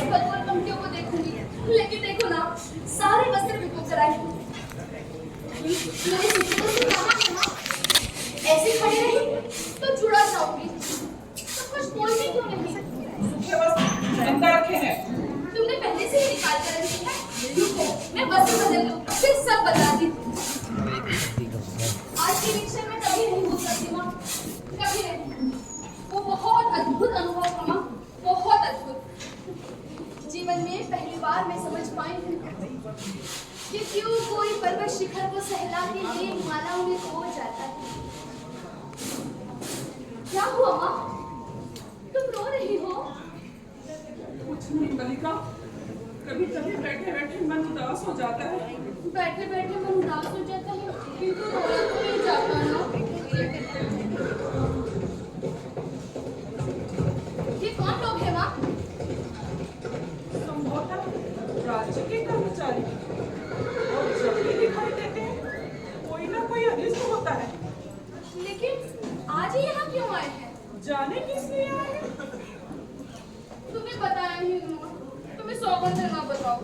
ऐसी बदबू और पंक्तियों को देखूंगी, लेकिन देखो ना, सारे वस्त्र भिगो कर आई हूँ। मेरे सूत्र से कहाँ है माँ? ऐसे खड़ी रही तो जुड़ा जाऊंगी। तो कुछ बोलती क्यों नहीं? सूखे वस्त्र अंदर रखे हैं। तुमने पहले से ही निकाल कर रखी है। रुको, मैं वस्त्र बदल लूं, फिर सब बता दी। आज के रिक्शे में कभी नहीं हो सकती माँ, कभी नहीं। वो बहुत अद्भुत अनुभव था माँ, बहुत अद्भुत। जीवन में पहली बार मैं समझ पाई हूँ कि क्यों कोई पर्वत शिखर को सहला के लिए हिमालयों में खो जाता है। क्या हुआ माँ? तुम रो रही हो? कुछ नहीं मल्लिका, कभी कभी बैठे बैठे मन उदास हो जाता है। बैठे बैठे मन उदास हो जाता है, किंतु रोना तो नहीं जाता ना। ये कौन लोग हैं माँ? संभवतः राज्य के कर्मचारी, और जब भी दिखाई देते हैं कोई ना कोई अनिष्ट होता है। लेकिन आज ही यहाँ क्यों आए हैं? जाने किस लिए आए हैं? तुम्हें बताया नहीं माँ, तुम्हें सौगंध है ना बताओ।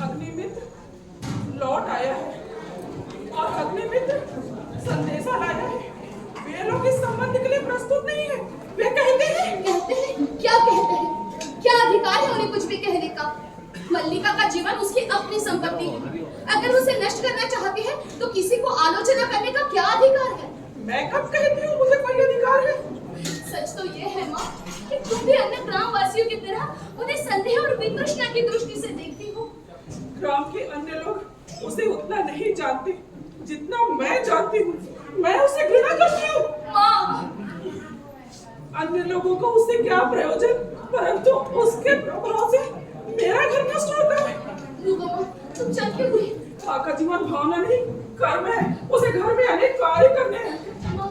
अग्निमित्र लौट आया है और अग्निमित्र संदेशा लाया है। वे लोग इस संबंध के लिए प्रस्तुत नहीं है। वे कहते हैं क्या कहते हैं? क्या अधिकार है उन्हें कुछ भी कहने का? मल्लिका का जीवन उसकी अपनी संपत्ति है। अगर उसे नष्ट करना चाहती है तो किसी को आलोचना करने का क्या अधिकार है? मैं कब कहती हूँ मुझे कोई अधिकार है? सच तो ये है माँ कि तुम भी अन्य ग्रामवासियों की तरह उन्हें संदेह और वितृष्णा की दृष्टि से देखती हो। ग्राम के अन्य लोग उसे उतना नहीं जानते जितना मैं जानती हूँ। मैं उसे घृणा करती हूँ। माँ, अन्य लोगों को उससे क्या प्रयोजन, परंतु उसके प्रभाव से मेरा घर नष्ट होता है। रुको माँ, तुम चल क्यों गई? माँ का जीवन भावना नहीं, कर्म है। उसे घर में अनेक कार्य करने हैं। माँ,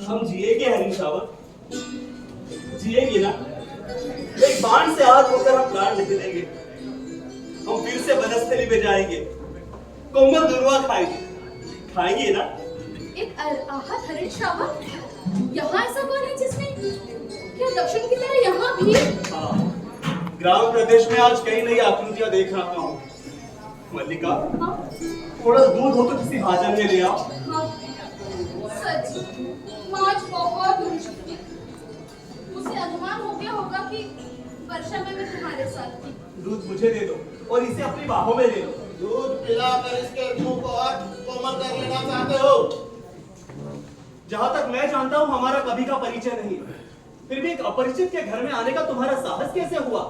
हम जिएंगे हरीश रावत, जिएंगे ना। एक बाण से आहत होकर हम प्राण नहीं देंगे। हम फिर से वनस्थली में जाएंगे, कोमल दुर्वा खाएंगे ना। एक आहत हरिण श्रावक? यहाँ ऐसा कौन है जिसने, क्या दक्षिण की तरह यहाँ भी? हाँ, ग्राम प्रदेश में आज कई नई आकृतियां देख रहा हूँ। मल्लिका, हाँ, थोड़ा दूध हो तो किसी भाजन में ले आओ। हाँ, सच, माँ आज बहुत दुरुस्त थी। उसे अनुमान हो गया होगा कि वर्षा में मैं तुम्हारे साथ थी। दूध मुझे दे दो और इसे अपनी बाहों में ले लो। दूध पिलाकर इसके मुंह को और कोमल कर लेना चाहते हो? जहां तक मैं जानता हूँ हमारा कभी का परिचय नहीं, फिर भी एक अपरिचित के घर में आने का तुम्हारा साहस कैसे हुआ?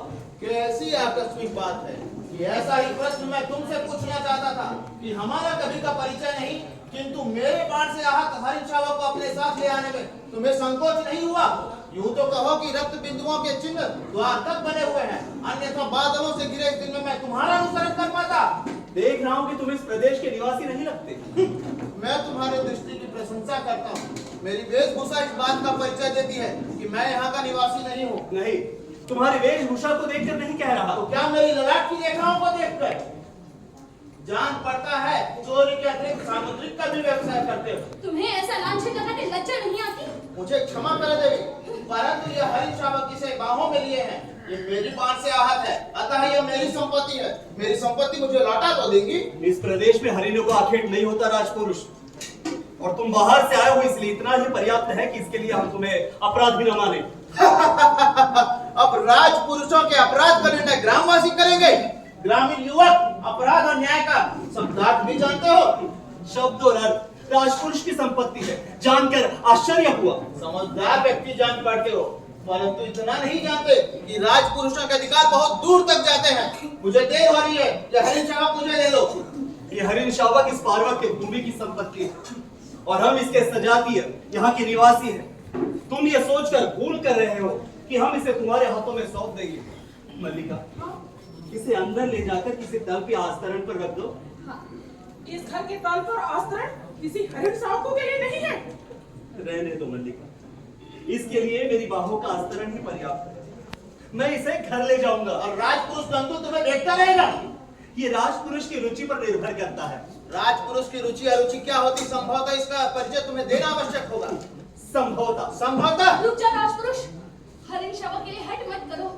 कैसी आकस्मिक बात है। ये ऐसा ही प्रश्न मैं तुमसे पूछना चाहता था कि हमारा कभी का परिचय नहीं, किंतु मेरे बाण से आहत हरिण श्रावक को अपने साथ ले आने में तुम्हें संकोच नहीं हुआ? यूं तो कहो कि रक्त बिंदुओं के चिन्ह द्वार तक बने हुए हैं, अन्यथा बादलों से गिरे इस दिन में मैं तुम्हारा अनुसरण कर पाता। देख रहा हूँ कि तुम इस प्रदेश के निवासी नहीं लगते। मैं तुम्हारे दृष्टि की प्रशंसा करता हूँ। मेरी वेशभूषा इस बात का परिचय देती है कि मैं यहाँ का निवासी नहीं हूँ। नहीं, तुम्हारी वेशभूषा को देखकर नहीं कह रहा। तो क्या मेरी ललाट की रेखाओं को देखकर जान पड़ता है चोरी के अतिरिक्त सामुद्रिक का भी व्यवसाय करते हो? तुम्हें ऐसा लांछन लगाने लज्जा नहीं आती? मुझे क्षमा कर देवी, परंतु यह हरिण श्रावक जिसे बाहों में लिए हैं, ये मेरी बाण से आहत है, अतः यह मेरी संपत्ति है। मेरी संपत्ति मुझे लौटा तो देंगी? इस प्रदेश में हरिणों को आखेट नहीं होता राजपुरुष, और तुम बाहर से आए हो इसलिए इतना ही पर्याप्त है कि इसके लिए हम तुम्हें अपराध भी न माने। अब राजपुरुषों के अपराध का निर्णय ग्रामवासी करेंगे? ग्रामीण युवक अपराध और न्याय का शब्दार्थ भी जानते हो? शब्द और अर्थ राजपुरुष की संपत्ति है, जानकर आश्चर्य हुआ। समझदार व्यक्ति जान पाते हो, परंतु इतना नहीं जानते कि राजपुरुषों के अधिकार बहुत दूर तक जाते हैं। मुझे देर हो रही है, यह हरिण श्रावक मुझे ले लो। ये हरिण श्रावक इस पार्वत्य भूमि की संपत्ति है और हम इसके सजातीय यहाँ के निवासी हैं। तुम ये सोचकर भूल कर रहे हो कि हम इसे तुम्हारे हाथों में सौंप देंगे। मल्लिका, इसे अंदर ले जाकर किसी तल के आस्तरण पर रख दो। इस घर के तल पर आस्तरण किसी हरिण श्रावकों के लिए नहीं है। रहने दो मल्लिका, इसके लिए मेरी बाहों का आस्तरण ही पर्याप्त है। मैं इसे घर ले जाऊंगा। और राजपुरुष बंधु तुम्हें देखता रहेगा? ये राजपुरुष की रुचि पर निर्भर करता है। राजपुरुष की रुचि अरुचि क्या होती, संभवतः इसका परिचय तुम्हें देना आवश्यक होगा। संभवतः। संभवतः? रुक जा राजपुरुष, हरिण श्रावक के लिए हट मत करो।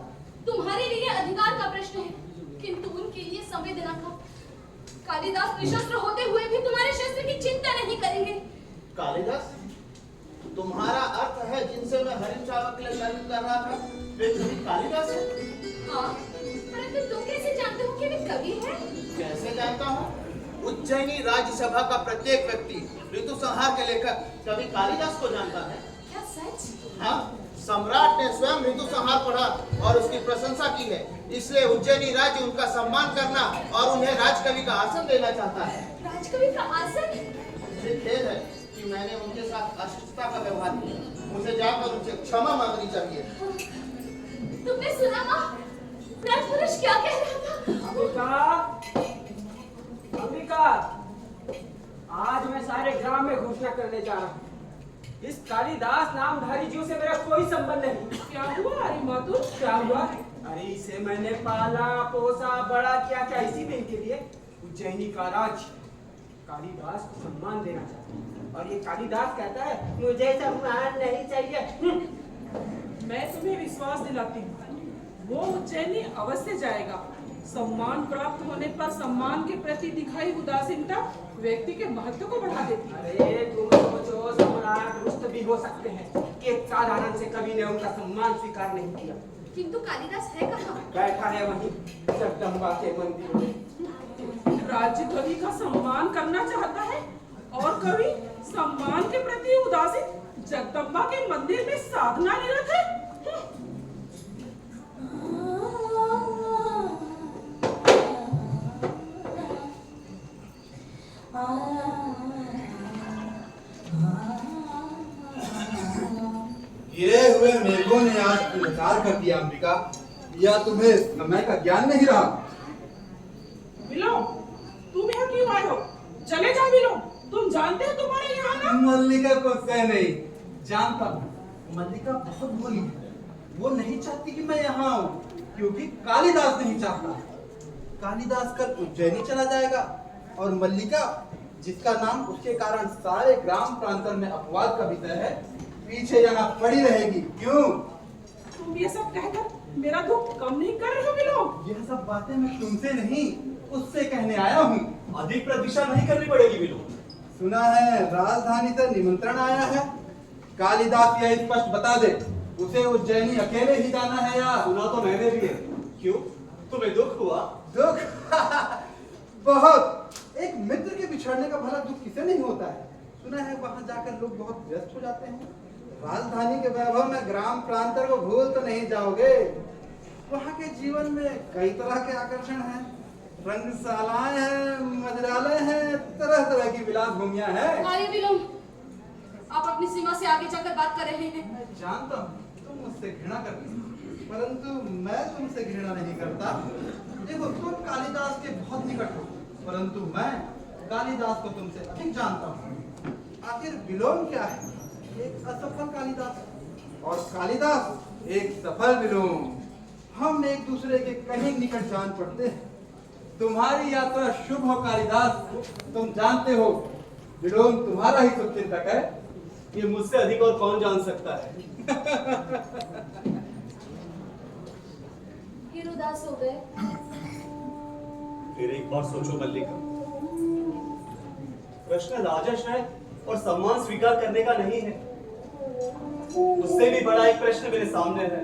तुम्हारे लिए अधिकार का प्रश्न है, किंतु उनके लिए संवेदना का। कालिदास निशस्त्र होते हुए भी तुम्हारे शस्त्र की चिंता नहीं करेंगे। कालिदास, तुम्हारा अर्थ है जिनसे मैं हरिण चावक के लिए शर्म कर रहा था, वे कवि कालिदास है? हाँ, परंतु तुम कैसे जानते हो कि वे कवि हैं? कैसे जानता हूँ? उज्जैनी राज्यसभा का प्रत्येक व्यक्ति ऋतु संहार के लेखक कवि कालिदास को जानता है। क्या सच? हाँ, सम्राट ने स्वयं ऋतु संहार पढ़ा और उसकी प्रशंसा की है। इसलिए उज्जैनी राज्य उनका सम्मान करना और उन्हें राजकवि का आसन देना चाहता है। राजकवि का आसन? मुझे खेद है कि मैंने उनके साथ अशिष्टता का व्यवहार किया। मुझे जाकर उनसे क्षमा मांगनी चाहिए। तुमने सुना ना? राजपुरुष क्या कह रहा था? अंबिका, अंबिका, आज मैं सारे ग्राम में घोषणा करने जा रहा हूँ। इस कालिदास नामधारी जीव से मेरा कोई संबंध नहीं। क्या हुआ अरे मातुर? क्या हुआ? अरे इसे मैंने पाला पोसा बड़ा किया, क्या इसी दिन के लिए? उज्जैनी का राज कालिदास को सम्मान देना चाहता है और ये कालिदास कहता है मुझे सम्मान नहीं चाहिए। मैं तुम्हें विश्वास दिलाती हूँ, वो उज्जैनी अवश्य जाएगा। सम्मान प्राप्त होने पर सम्मान के प्रति दिखाई उदासीनता व्यक्ति के महत्व को बढ़ा देती है। अरे तुम सोचो, सम्राट रुष्ट भी हो सकते हैं कि एक साधारण से कवि ने उनका सम्मान स्वीकार नहीं किया। किंतु कालिदास है कहाँ? बैठा है वहीं जगदम्बा के मंदिर में। राज्य कवि का सम्मान करना चाहता है और कवि सम्मान के प्रति उदासीन जगदम्बा के मंदिर में साधना निरत है। गिरे हुए मेघों ने आज इनकार कर दिया अंबिका, या तुम्हें समय का ज्ञान नहीं रहा? विलोम, तुम यहाँ क्यों आए हो? चले जाओ विलोम, तुम जानते हो तुम्हारे यहाँ आना? मल्लिका को कह नहीं जानता हूँ। मल्लिका बहुत भोली है, वो नहीं चाहती कि मैं यहाँ आऊँ, क्योंकि कालिदास नहीं चाहता। कालिदास कल उज्जैनी चला जाएगा और मल्लिका, जिसका नाम उसके कारण सारे ग्राम प्रांतन में अपवाद का विषय है, पीछे यहाँ पड़ी रहेगी। क्यों? तुम ये सब कहकर मेरा दुख कम नहीं कर रहे हो विलोम? यह सब बातें मैं तुमसे नहीं, उससे कहने आया हूँ। अधिक प्रतीक्षा नहीं करनी पड़ेगी विलोम। सुना है राजधानी से निमंत्रण आया है। कालिदास यह स्पष्ट बता दे, उसे उज्जैनी अकेले ही जाना है या? सुना तो मैंने भी है। क्यों, तुम्हें दुख हुआ? दुख बहुत। एक मित्र के बिछड़ने का भला दुख किसे नहीं होता है। सुना है वहां जाकर लोग बहुत व्यस्त हो जाते हैं। राजधानी के वैभव में ग्राम प्रांतर को भूल तो नहीं जाओगे। वहां के जीवन में कई तरह के आकर्षण हैं, रंगशालाएं हैं, मदिरालय हैं, तरह तरह की विलास भूमियां हैं। आर्य विलोम, आप अपनी सीमा से आगे जाकर बात कर रहे हैं। मैं जानता हूँ तुम मुझसे घृणा करती हो, परंतु मैं तुमसे घृणा नहीं करता। देखो, तुम कालिदास के बहुत निकट हो, परंतु मैं कालिदास को तुमसे अधिक जानता हूँ। आखिर विलोम क्या है? एक असफल कालिदास और कालिदास एक सफल विलोम। हम एक दूसरे के कहीं निकट जान पड़ते हैं। तुम्हारी यात्रा शुभ हो कालिदास। तुम जानते हो विलोम तुम्हारा ही शुभचिंतक है। ये मुझसे अधिक और कौन जान सकता है? फिर उदास हो गए। फिर एक बार सोचो मल्लिका, प्रश्न राजश है और सम्मान स्वीकार करने का नहीं है। उससे भी बड़ा एक प्रश्न मेरे सामने है,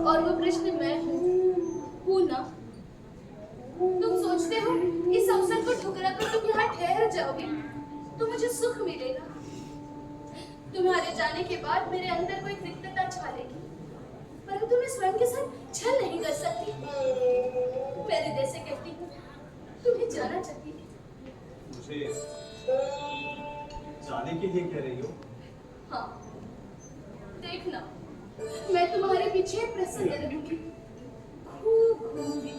और वो प्रश्न मैं हूँ ना। तुम सोचते हो इस अवसर को ठुकरा कर तुम यहाँ ठहर जाओगे तो मुझे सुख मिलेगा। तुम्हारे जाने के बाद मेरे अंदर कोई रिक्तता छालेगी, परंतु मैं स्वयं के साथ छल नहीं कर सकती। मैं हृदय से कहती हूँ, तुम्हें जाना चाहिए। मुझे जाने के लिए कह रही हो? हाँ, देखना, मैं तुम्हारे पीछे प्रसन्न रहूंगी, खूब घूमूंगी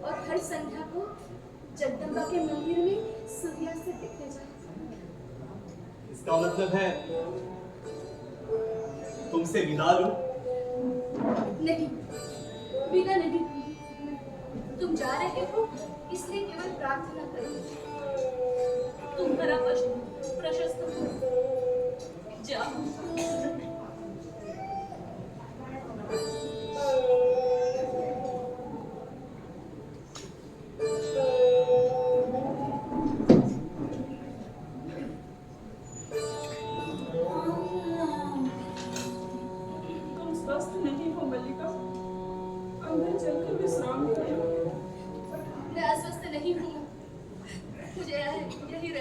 और हर संध्या को जगदम्बा के मंदिर में सूर्यास्त देखने जाऊंगी। इसका मतलब है तुमसे विदा लूं? नहीं, बिना नहीं। तुम जा रहे हो इसलिए केवल प्रार्थना करो, तुम्हारा प्रशस्त हो। जाओ।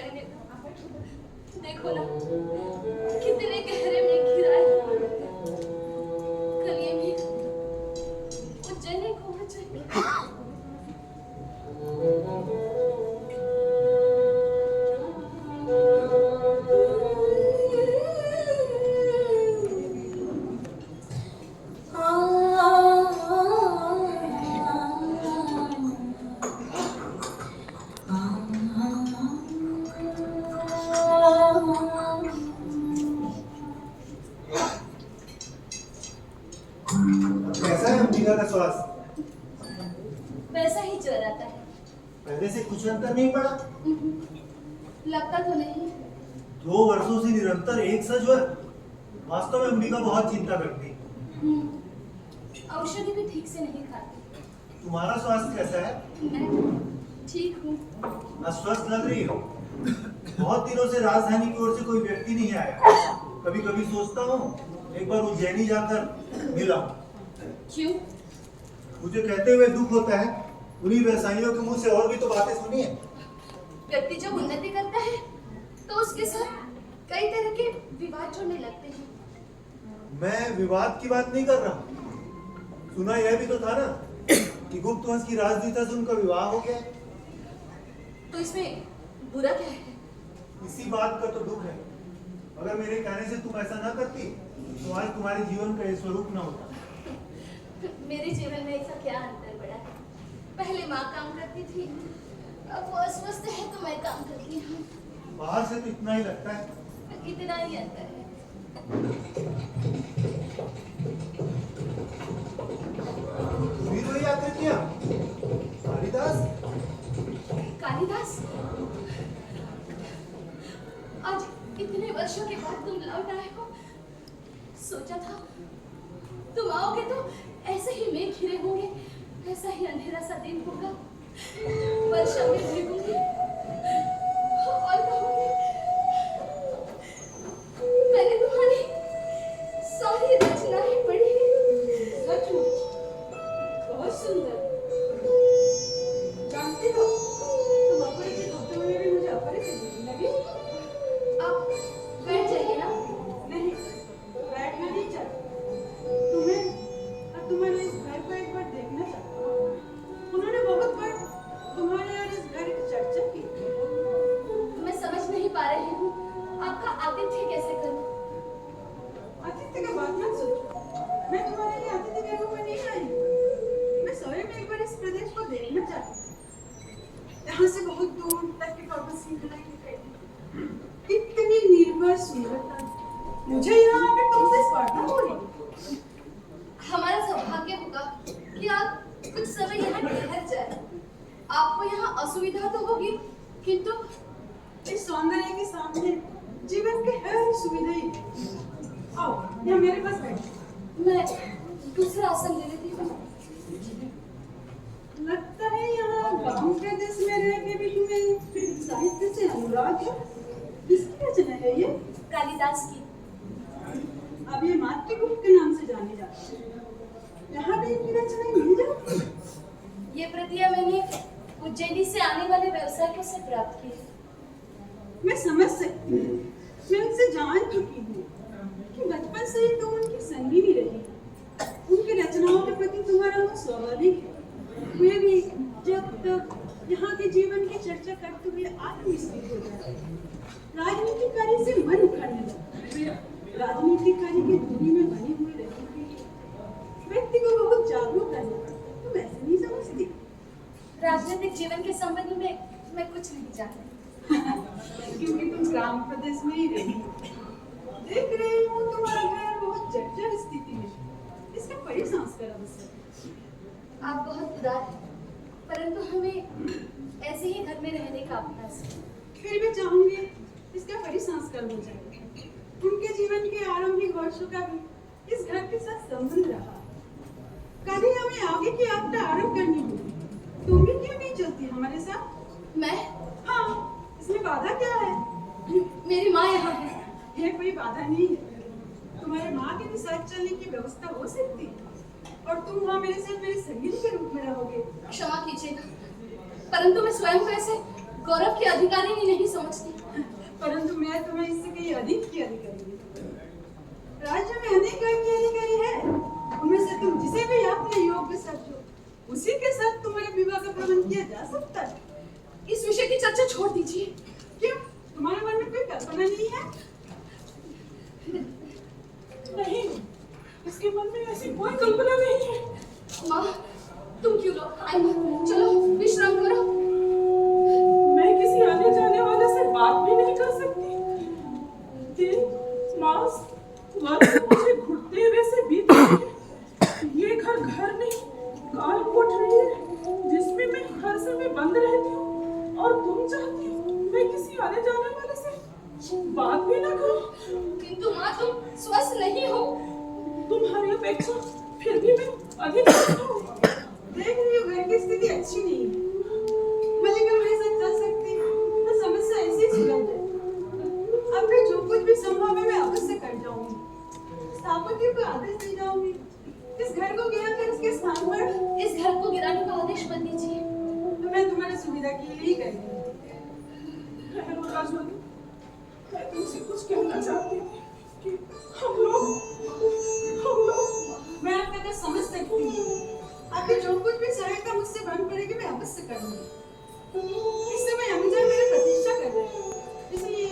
रहने दो। देखो ना कितने गहरे में घिरा है। कल ये भी उज्जैनी को बचाएंगे। कैसा है अंबिका का स्वास्थ्य? वैसा ही चल आता है। पहले से कुछ अंतर नहीं पड़ा? लगता तो नहीं। 2 वर्षों से निरंतर एक सा ज्वर। वास्तव में अंबिका बहुत चिंता करती है। औषधि भी ठीक से नहीं खाती। तुम्हारा स्वास्थ्य कैसा है? मैं ठीक हूँ। अस्वस्थ लग रही हो। बहुत दिनों से राजधानी की ओर से कोई व्यक्ति नहीं आया। कभी कभी सोचता हूँ एक बार उज्जैनी जाकर मिला। क्यों? मुझे कहते हुए दुख होता है, उन्हीं व्यवसायियों के मुंह से और भी तो बातें सुनी है। व्यक्ति जब उन्नति करता है तो उसके साथ कई तरह के विवाद जुड़ने लगते हैं। मैं विवाद की बात नहीं कर रहा। सुना यह भी तो था ना कि गुप्त वंश की राजदूता से उनका विवाह हो गया। तो इसमें बुरा क्या है? इसी बात का तो दुख है। अगर मेरे कहने से तुम ऐसा ना करती तो आज तुम्हारे जीवन का ये स्वरूप न होता। मेरे जीवन में ऐसा क्या अंतर पड़ा है? पहले माँ काम करती थी, अब वो अस्वस्थ है तो मैं काम करती हूँ। बाहर से तो इतना ही लगता है। इतना ही अंतर है। तुम्ही तो यात्रा किया कालिदास। कालिदास, आज इतने वर्षों के बाद तुम लौट आए हो। सोचा था तुम आओगे तो ऐसे ही मेघ घिरे होंगे, ऐसा ही अंधेरा सा दिन होगा। वर्षा में भीगूंगी और कहूंगी मैंने तुम्हारी सारी रचनाएं पढ़ी। सचमुच बहुत सुंदर। जानती हो तुम अपरिचित होते हुए भी मुझे अपरिचित नहीं लगी। आप बैठ जाइए ना। नहीं, बैठना नहीं चाहती। तुम्हें और तुम्हारे इस घर को एक बार देखना चाहता हूँ। उन्होंने बहुत बार तुम्हारे और इस घर की चर्चा की। मैं समझ नहीं पा रही हूँ आपका आतिथ्य कैसे करूँ। आतिथ्य का बात मत सोचो। मैं तुम्हारे लिए आतिथ्य के रूप में नहीं आई। मैं स्वयं एक बार इस प्रदेश को देखना चाहती हूँ। यहाँ से बहुत दूर तक की पर्वत श्रृंखलाएं दिखाई दी। इतनी निर्भर सुंदरता। मुझे यहाँ आकर तुमसे स्पर्धा हो रही। हमारा सौभाग्य होगा कि आप कुछ समय यहाँ ठहर जाए। आपको यहाँ असुविधा तो होगी, किंतु इस सौंदर्य के सामने जीवन की हर सुविधा ही है। आओ यहाँ मेरे पास बैठो। मैं दूसरा आसन ले लेती हूँ। लगता है यहाँ गांव के देश में रह के भी तुम्हें साहित्य से अनुराग है। किसकी रचना है ये? कालिदास की। अब ये मातृगुप्त के नाम से जाने जाते हैं। यहाँ भी इनकी रचनाएं मिल जाती हैं। ये प्रतियां मैंने उज्जैनी से आने वाले व्यवसायियों से प्राप्त की है। मैं समझ सकती हूँ। मैं उनसे जान चुकी हूँ कि बचपन से ही तुम उनकी संगी रही। उनकी रचनाओं के प्रति तुम्हारा वो स्वाभाविक है। वे भी जब तक यहाँ के जीवन की चर्चा करते हुए आत्मविस्मित हो जाते हैं। राजनीतिक कार्य से मन उखड़ने लगता है। राजनीतिक कार्य की दूरी में बनी हुई रहने के लिए व्यक्ति को बहुत जागरूक करना पड़ता है। तुम ऐसे नहीं समझती? राजनीतिक जीवन के संबंध में मैं कुछ नहीं जानती। क्योंकि तुम ग्राम प्रदेश में ही रही हो। देख रही हूँ तुम्हारा घर बहुत जर्जर स्थिति में है। इसका परिसंस्कार आवश्यक है। आप बहुत उदार हैं, परंतु हमें ऐसे ही घर में रहने का अभ्यास है। फिर भी चाहूंगी इसका परिसंस्कार हो जाए। उनके जीवन के आरंभिक वर्षों का भी इस घर के साथ संबंध रहा। कभी हमें आगे की यात्रा आरंभ करनी होगी। तुम भी क्यों नहीं चलती हमारे साथ? मैं? हाँ, इसमें बाधा क्या है? मेरी माँ यहाँ है। यह कोई बाधा नहीं है। तुम्हारे माँ के भी साथ चलने की व्यवस्था हो सकती है और तुम वहाँ मेरे साथ मेरे संगी के रूप में रहोगे। क्षमा कीजिएगा, परंतु मैं स्वयं को ऐसे गौरव की अधिकारिणी नहीं समझती। परंतु मैं तुम्हें इससे कहीं अधिक की अधिकारी हूँ। राज्य में अनेक रंग के अधिकारी हैं, उनमें से तुम जिसे भी अपने योग्य समझो उसी के साथ तुम्हारे विवाह का प्रबंध किया जा सकता है। इस विषय की चर्चा छोड़ दीजिए। क्यों, तुम्हारे मन में कोई कल्पना नहीं है? नहीं, इसके मन में ऐसी कोई कल्पना नहीं है। माँ, तुम क्यों लोग आई मत, चलो विश्राम करो। मैं किसी आने जाने वाले से बात भी नहीं कर सकती। दिन, मास, वर्ष मुझे घुटते हुए से बीत रहे हैं। ये घर नहीं, काल कोठरी है जिसमें मैं हर समय बंद रहती हूँ। और तुम चाहती हो मैं किसी आने जाने वाले से बात भी ना करूं? किंतु माँ, तुम स्वस्थ नहीं हो। तुम्हारी अपेक्षा फिर भी मैं अधिक स्वस्थ हूँ। देख रही हो घर की स्थिति अच्छी नहीं है। मल्लिका मैं ऐसा कर सकती हूँ तो समस्या ऐसे ही सुलझ जाए। अब मैं जो कुछ भी संभव है मैं अवश्य कर जाऊंगी। स्थापत्य को आदेश दे जाऊंगी। इस घर को गिरा कर इसके स्थान पर इस घर को गिराने का आदेश मत दीजिए। तो मैं तुम्हारी सुविधा के लिए ही करूंगी। ठहरो राजमणि, मैं तुमसे कुछ कहना चाहती थी कि हम लोग मैं आपका तो समझ सकती हूँ। आपकी जो कुछ भी सहायता मुझसे बन पड़ेगी मैं अवश्य करूंगी। इस समय अनुजा मेरी प्रतीक्षा कर रहे हैं, इसलिए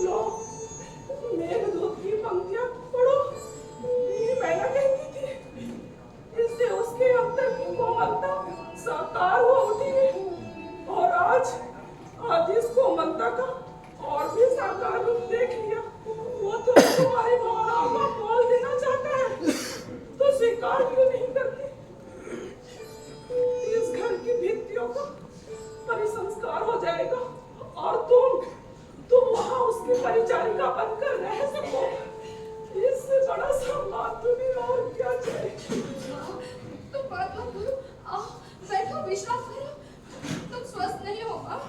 लो, मेघदूत की पंक्तियां पढ़ो। ये मैना कहती थी, इससे उसके अंदर की कोमलता साकार हो उठी है। और आज इस कोमलता का और भी साकार रूप देख लिया। वो तो तुम्हारी भावनाओं का मोल देना चाहता है, तो स्वीकार क्यों नहीं करती? इस घर की भित्तियों का परिसंस्कार हो जाएगा और तुम वहां उसकी परिचारिका बनकर रह सको। इससे बड़ा सम्मान तुम्हें और क्या चाहिए? तुम बात मत करो, आओ बैठो, विश्राम करो। तुम स्वस्थ नहीं हो माँ,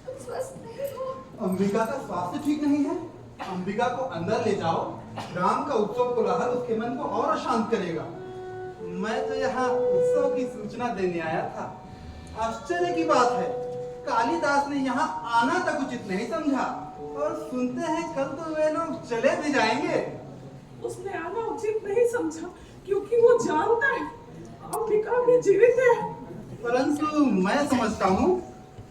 तुम स्वस्थ नहीं हो। अंबिका का स्वास्थ्य ठीक नहीं है। अंबिका को अंदर ले जाओ। राम का उत्सव कोलाहल उसके मन को और अशांत करेगा। मैं तो यहाँ उत्सव की सूचना देने आया था। आश्चर्य की बात है, कालिदास ने यहाँ आना तक उचित नहीं समझा और सुनते हैं कल तो वे लोग चले भी जाएंगे। उसने आना उचित नहीं समझा क्योंकि वो जानता है अंबिका भी जीवित है। परंतु मैं समझता हूँ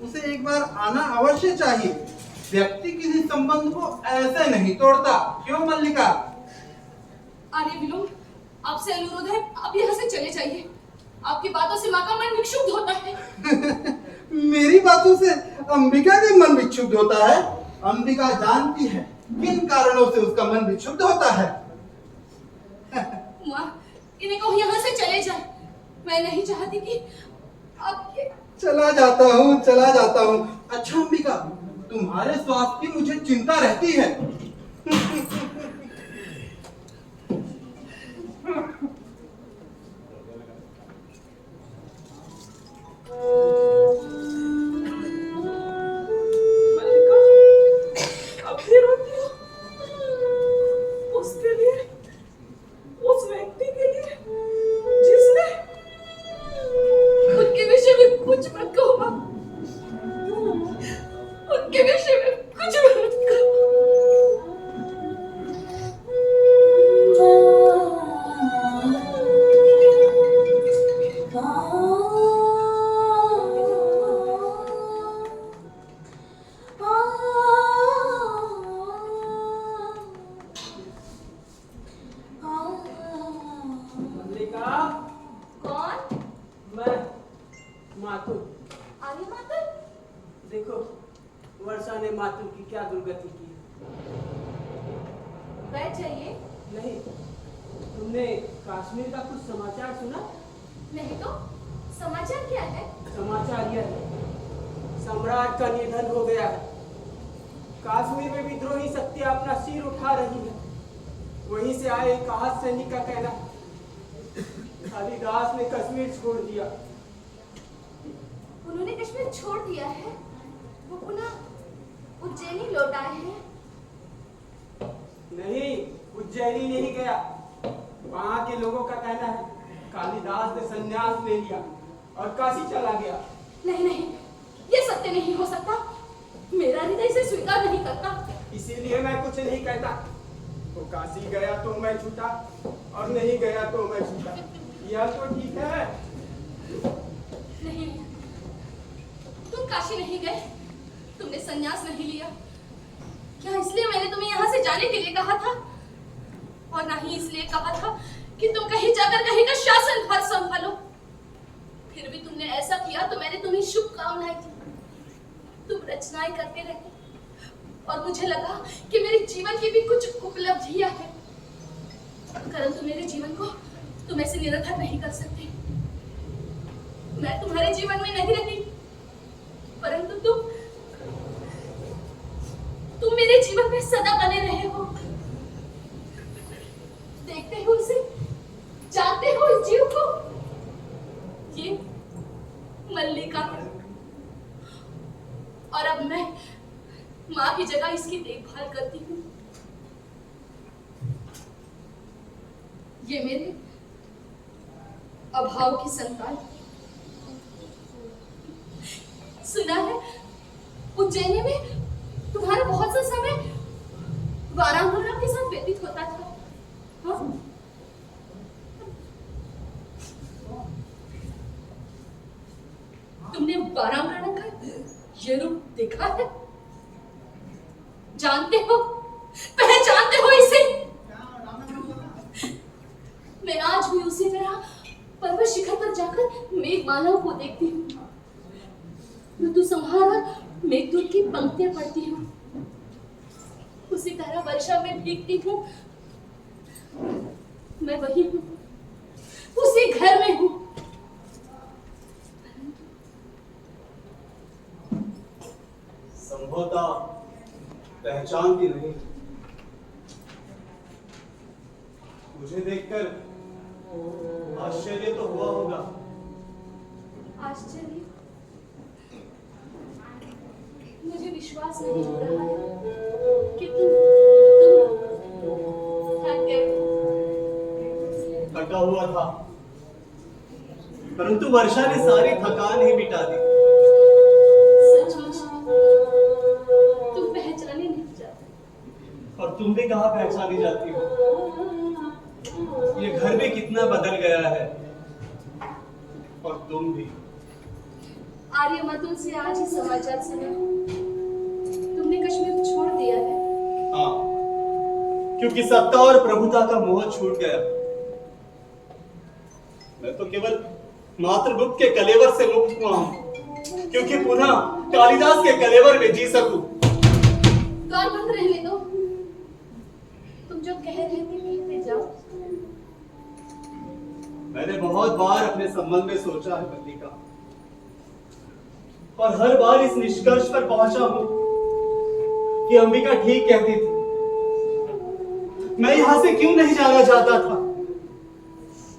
उसे एक बार आना अवश्य चाहिए। व्यक्ति किसी संबंध को ऐसे नहीं तोड़ता, क्यों मल्लिका? आर्य विलोम, आपसे अनुरोध है, आप यहाँ से चले जाइए। आपकी बातों से माँ का मन विक्षुब्ध होता है। मेरी बातों से अंबिका का मन विक्षुब्ध होता है? अंबिका जानती है किन कारणों से उसका मन विक्षुब्ध होता है। माँ, इन्हें कहो यहाँ से चले जाए। मैं नहीं चाहती कि आपके चला जाता हूँ। अच्छा अंबिका, तुम्हारे स्वास्थ्य की मुझे चिंता रहती है। मल्लिका, अब भी रोती हो? उसके लिए, उस व्यक्ति के लिए जिसने उनके विषय में कुछ मत कहो माँ। उनके विषय में कुछ मत कहो। मल्लिका, कौन? मैं मातु। आर्य माता? देखो वर्षा ने मातु की क्या दुर्गति की। बैठ जाइए। नहीं, तुमने कश्मीर का कुछ समाचार सुना? नहीं तो समाचार क्या है? समाचार यह है, सम्राट का निधन हो गया है। कश्मीर में विद्रोही शक्ति अपना सिर उठा रही है। वहीं से आए एक आहत सैनिक का कहना, कालिदास ने कश्मीर छोड़ दिया। उन्होंने कश्मीर छोड़ दिया है? वो पुनः उज्जैनी लौट आए हैं? नहीं, उज्जैनी नहीं गया। वहां के लोगों का कहना है कालिदास ने संन्यास ले लिया और काशी चला गया। नहीं नहीं, ये सत्य नहीं हो सकता। मेरा हृदय इसे स्वीकार नहीं करता। इसीलिए मैं कुछ नहीं कहता। तो काशी गया तो मैं झूठा और नहीं गया तो मैं झूठा। यह तो ठीक है। नहीं, तुम काशी नहीं गए, तुमने संन्यास नहीं लिया। क्या इसलिए मैंने तुम्हें यहाँ से जाने के लिए कहा था? और ना ही इसलिए कहा था कि तुम कहीं जाकर कहीं का शासन भार संभालो। फिर भी तुमने ऐसा किया तो मैंने तुम्हें शुभकामनाएं दी। तुम रचनाएं करते रहे और मुझे लगा कि मेरे जीवन की भी कुछ उपलब्धियां हैं, परंतु मेरे जीवन को तुम ऐसे निरर्थक नहीं कर सकते। मैं तुम्हारे जीवन में नहीं रही, परंतु तुम मेरे जीवन में सदा बने रहे हो। देखते हो उसे, जानते हो इस जीव को। ये मल्लिका है और अब मैं माँ की जगह इसकी देखभाल करती हूँ। ये मेरे अभाव की संतान। सुना है उज्जैनी में तुम्हारा बहुत सा समय वारांगना के साथ व्यतीत होता था। हाँ? तुमने वारांगना का ये रूप देखा है? जानते हो, पहचानते हो इसे? मैं आज भी उसी तरह पर्वत शिखर पर जाकर मेघमालाओं को देखती हूँ। ऋतुसंहार मेघदूत की पंक्तियां पढ़ती हूँ। उसी तरह वर्षा में भीगती हूँ। मैं वही हूँ, उसी घर में हूँ। संभवतः पहचानती नहीं। मुझे देखकर आश्चर्य तो हुआ होगा। आश्चर्य? मुझे विश्वास नहीं हो रहा है कि तुम थक गए। थका हुआ था, परंतु वर्षा ने सारी थकान ही मिटा दी। सचमुच तुम पहचाने नहीं जाते। और तुम भी कहाँ पहचानी जाती हो? ये घर भी कितना बदल गया है। और तुम भी। आर्यमतुल से आज ही समाचार सुना, तुमने कश्मीर छोड़ दिया है। हाँ, क्योंकि सत्ता और प्रभुता का मोह छूट गया। मैं तो केवल मातृगुप्त के कलेवर से मुक्त हुआ हूं, क्योंकि पुनः कालिदास के कलेवर में जी सकूं। द्वार बंद रहने दो। तुम जो कह रहे थे कहते जाओ। मैंने बहुत बार अपने संबंध में सोचा है मल्लिका, और हर बार इस निष्कर्ष पर पहुंचा हूं कि अंबिका ठीक कहती थी। मैं यहां से क्यों नहीं जाना चाहता था?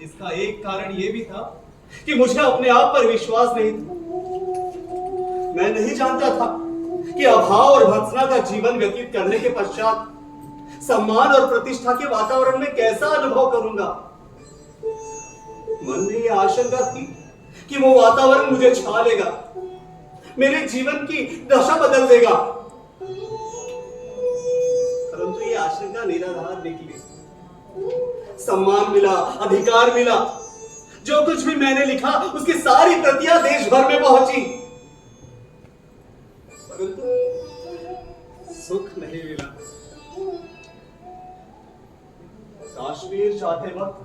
इसका एक कारण यह भी था कि मुझे अपने आप पर विश्वास नहीं था। मैं नहीं जानता था कि अभाव और भत्सना का जीवन व्यतीत करने के पश्चात सम्मान और प्रतिष्ठा के वातावरण में कैसा अनुभव करूंगा। मन में यह आशंका थी कि वो वातावरण मुझे छा लेगा, मेरे जीवन की दशा बदल देगा। परंतु ये आशंका निराधार निकली। सम्मान मिला, अधिकार मिला, जो कुछ भी मैंने लिखा उसकी सारी प्रतियां देश भर में पहुंची, परंतु सुख नहीं मिला। काश्मीर जाते वक्त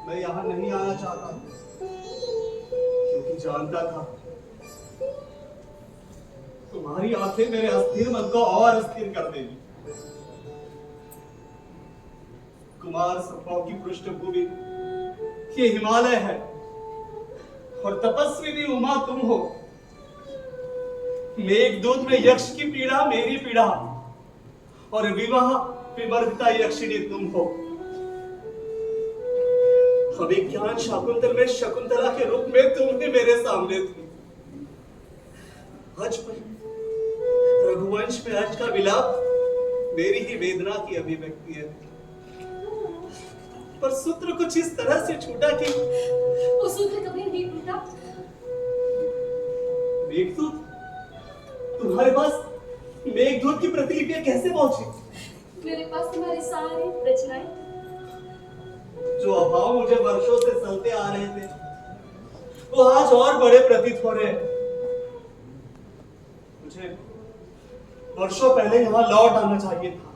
मैं यहां नहीं आना चाहता, क्योंकि जानता था तुम्हारी आंखें मेरे अस्थिर मन को और अस्थिर कर देगी। कुमार संभव की पृष्ठभूमि ये हिमालय है, और तपस्विनी उमा तुम हो। मेघदूत में यक्ष की पीड़ा मेरी पीड़ा, और विवाह विमर्दता यक्षिणी तुम हो। अभिज्ञान शाकुंतल में शकुंतला के रूप में तुम ही मेरे सामने थी। हज पर रघुवंश में हज का विलाप मेरी ही वेदना की अभिव्यक्ति है, पर सूत्र कुछ इस तरह से छूटा कि वो सूत्र कभी नहीं मेघदूत, तुम्हारे पास मेघदूत की प्रतिलिपियां कैसे पहुंची? मेरे पास तुम्हारी सारी रचनाएं। जो अभाव मुझे वर्षों से चलते आ रहे थे, वो आज और बड़े प्रतीत हो रहे हैं। मुझे वर्षों पहले यहाँ लौट आना चाहिए था।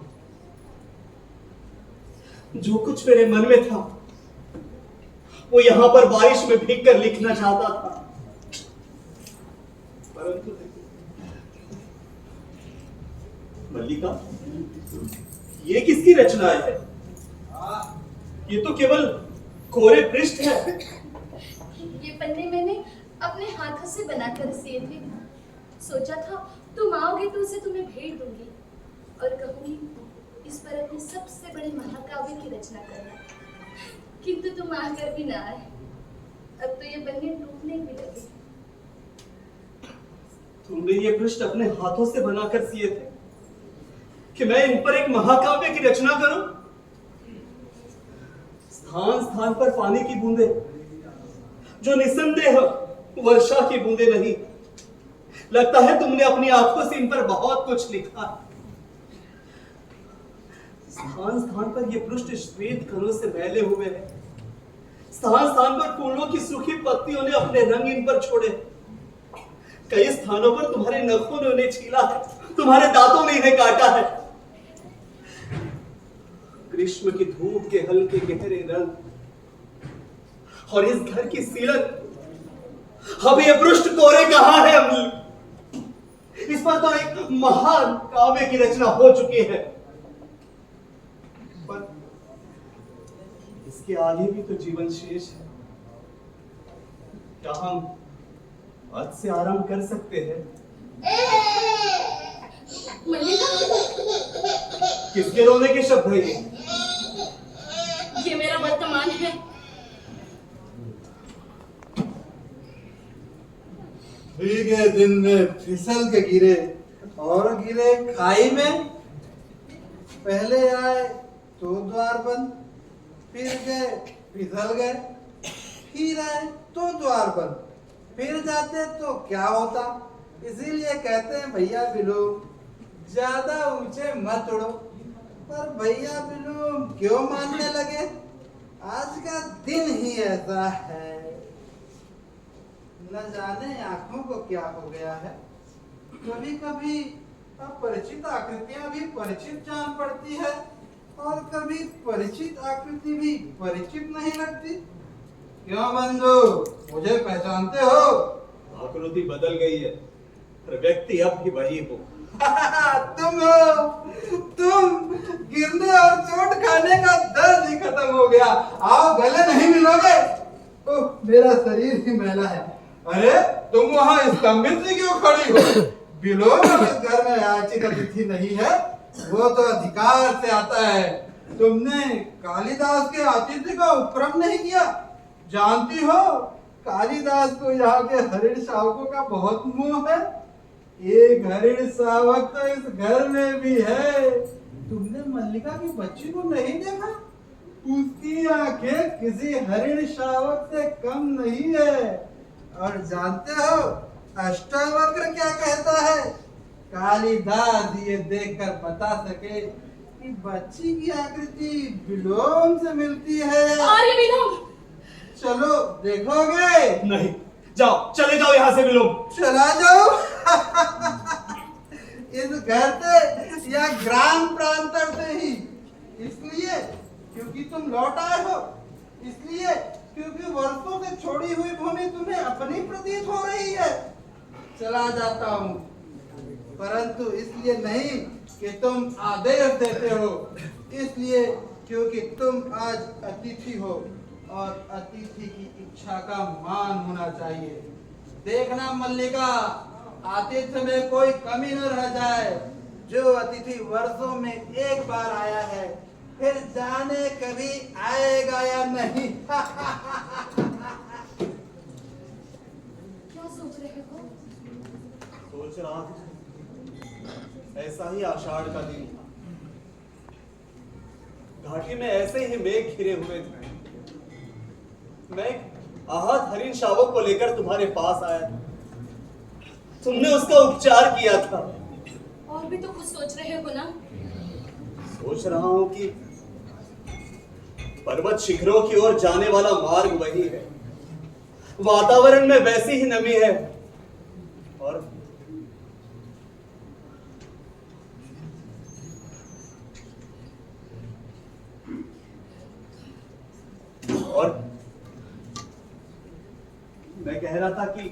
जो कुछ मेरे मन में था, वो यहाँ पर बारिश में भीग कर लिखना चाहता था, परंतु मल्लिका, ये किसकी रचना है? ये तो केवल कोरे पृष्ठ है। ये पन्ने मैंने अपने हाथों से बनाकर सिए थे। सोचा था तुम आओगे तो उसे तुम्हें भेंट दूंगी और कहूंगी इस पर अपने सबसे बड़े महाकाव्य की रचना करना। किंतु तुम आकर भी ना आए। अब तो ये पन्ने टूटने भी लगे। तुमने ये पृष्ठ अपने हाथों से बनाकर सिए थे कि मैं इन पर एक महाकाव्य की रचना करूं? स्थान स्थान पर पानी की बूंदे, जो निसंदेह वर्षा की बूंदे नहीं। लगता है तुमने अपनी आंखों से इन पर बहुत कुछ लिखा। स्थान स्थान पर ये पृष्ठ श्वेत कणों से मैले हुए हैं। स्थान स्थान पर फूलों की सूखी पत्तियों ने अपने रंग इन पर छोड़े। कई स्थानों पर तुम्हारे नखों ने उन्हें छीला है, तुम्हारे दांतों ने इन्हें काटा है। ग्रीष्म की धूप के हल्के गहरे रंग और इस घर की सीलन, अब ये पृष्ठ कोरे कहां है? इस पर तो एक महान काव्य की रचना हो चुकी है, पर इसके आगे भी तो जीवन शेष है। क्या हम आज से आराम कर सकते हैं? किसके रोने के शब्द है ये मेरा वर्तमान है। भीगे दिन में फिसल के गिरे और गिरे खाई में। पहले आए तो द्वार बंद, फिर गए फिसल गए, फिर आए तो द्वार बंद, फिर जाते तो क्या होता। इसीलिए कहते हैं भैया बिलू ज्यादा ऊंचे मत उड़ो। पर भैया बिलू क्यों मानने लगे? आज का दिन ही ऐसा है। न जाने आंखों को क्या हो गया है। कभी कभी अपरिचित आकृतियां भी परिचित जान पड़ती है और कभी परिचित आकृति भी परिचित नहीं लगती। क्यों बंधु, मुझे पहचानते हो? आकृति बदल गई है, पर व्यक्ति अब भी वही हो। तुम हो, तुम। गिरने और चोट खाने का दर्द ही खत्म हो गया। आओ गले नहीं मिलोगे? ओह, मेरा शरीर ही मैला है। अरे तुम वहाँ स्तंभित से क्यों खड़ी हो? बिलो इस घर में याचित अतिथि नहीं है, वो तो अधिकार से आता है। तुमने कालिदास के आतिथ्य का उपक्रम नहीं किया। जानती हो कालिदास को यहाँ के हरिण शावकों का बहुत मोह है। एक हरिण शावक तो इस घर में भी है। तुमने मल्लिका की बच्ची को नहीं देखा? उसकी आंखें किसी हरिण शावक से कम नहीं है। और जानते हो अष्टावक्र क्या कहता है? कालिदास ये देखकर बता सके कि बच्ची की आकृति विलोम से मिलती है। आर्य विलोम। चलो देखोगे? नहीं, जाओ, चले जाओ यहाँ से विलोम। चला जाओ। इस घर से या ग्राम प्रांतर से ही। इसलिए क्योंकि तुम लौट आए हो, इसलिए क्योंकि वर्षों से छोड़ी हुई भूमि तुम्हें अपनी प्रतीत हो रही है। चला जाता हूँ, परंतु इसलिए नहीं कि तुम आदेश देते हो, इसलिए क्योंकि तुम आज अतिथि हो और अतिथि की इच्छा का मान होना चाहिए। देखना मल्लिका, आतिथ्य में कोई कमी न रह जाए। जो अतिथि वर्षों में एक बार आया है, फिर जाने कभी आएगा या नहीं। क्या सोच रहे हो? सोच रहा था, ऐसा ही आषाढ़ का दिन था। घाटी में ऐसे ही मेघ घिरे हुए थे। मैं आहत हरिण शावक को लेकर तुम्हारे पास आया था। तुमने उसका उपचार किया था। और भी तो कुछ सोच रहे हो ना? सोच रहा हूं कि पर्वत शिखरों की ओर जाने वाला मार्ग वही है, वातावरण में वैसी ही नमी है, और मैं कह रहा था कि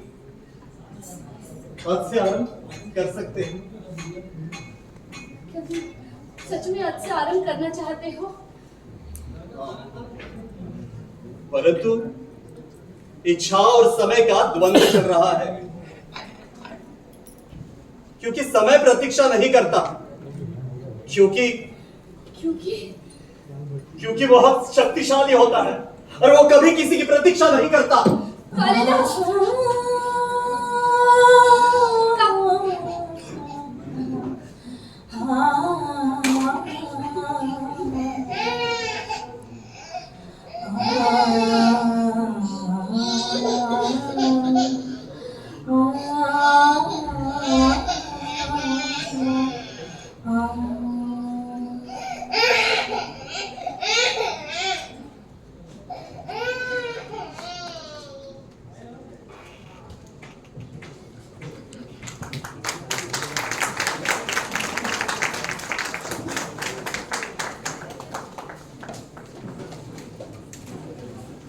आज से आरंभ कर सकते हैं। क्या तुम सच में आज से आरंभ करना चाहते हो? परंतु इच्छा और समय का द्वंद्व चल रहा है, क्योंकि समय प्रतीक्षा नहीं करता, क्योंकि क्योंकि बहुत शक्तिशाली होता है और वो कभी किसी की प्रतीक्षा नहीं करता। कालिदास